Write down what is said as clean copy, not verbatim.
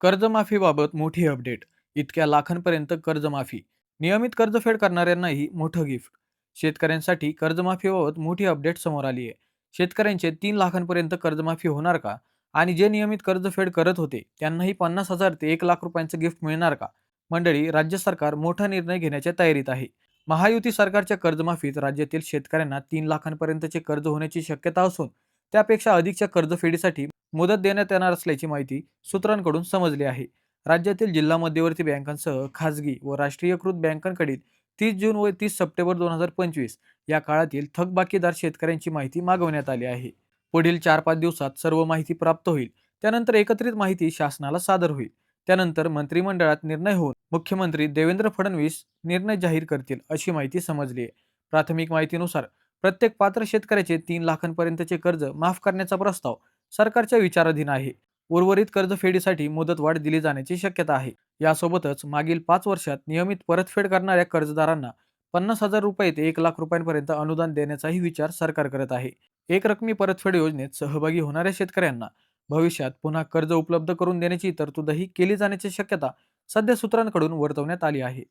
कर्जमाफीबाबत मोठी अपडेट. इतक्या लाखांपर्यंत कर्जमाफी. नियमित कर्जफेड करणाऱ्यांनाही मोठं गिफ्ट. शेतकऱ्यांसाठी कर्जमाफीबाबत मोठी अपडेट समोर आली आहे. शेतकऱ्यांचे 3 लाखांपर्यंत कर्जमाफी होणार का? आणि जे नियमित कर्जफेड करत होते त्यांनाही 50,000 ते 1 लाख रुपयांचं गिफ्ट मिळणार का? मंडळी, राज्य सरकार मोठा निर्णय घेण्याच्या तयारीत आहे. महायुती सरकारच्या कर्जमाफीत राज्यातील शेतकऱ्यांना 3 लाखांपर्यंतचे कर्ज होण्याची शक्यता असून त्यापेक्षा अधिकच्या कर्जफेडीसाठी मुदत देण्यात येणार असल्याची माहिती सूत्रांकडून समजली आहे. राज्यातील जिल्हा मध्यवर्ती बँकांसह खासगी व राष्ट्रीयकृत बँकांकडील 30 जून व 30 सप्टेंबर 2025 या काळातील थकबाकीदार शेतकऱ्यांची माहिती मागवण्यात आली आहे. पुढील 4-5 दिवसात सर्व माहिती प्राप्त होईल. त्यानंतर एकत्रित माहिती शासनाला सादर होईल. त्यानंतर मंत्रिमंडळात निर्णय होऊन मुख्यमंत्री देवेंद्र फडणवीस निर्णय जाहीर करतील, अशी माहिती समजली आहे. प्राथमिक माहितीनुसार प्रत्येक पात्र शेतकऱ्याचे 3 लाखांपर्यंतचे कर्ज माफ करण्याचा प्रस्ताव सरकारच्या विचाराधीन आहे. उर्वरित कर्जफेडीसाठी मुदतवाढ दिली जाण्याची शक्यता आहे. यासोबतच मागील 5 वर्षात नियमित परतफेड करणाऱ्या कर्जदारांना 50,000 रुपये ते 1 लाख रुपयांपर्यंत अनुदान देण्याचाही विचार सरकार करत आहे. एकरकमी परतफेड योजनेत सहभागी होणाऱ्या शेतकऱ्यांना भविष्यात पुन्हा कर्ज उपलब्ध करून देण्याची तरतूदही केली जाण्याची शक्यता सध्या सूत्रांकडून वर्तवण्यात आली आहे.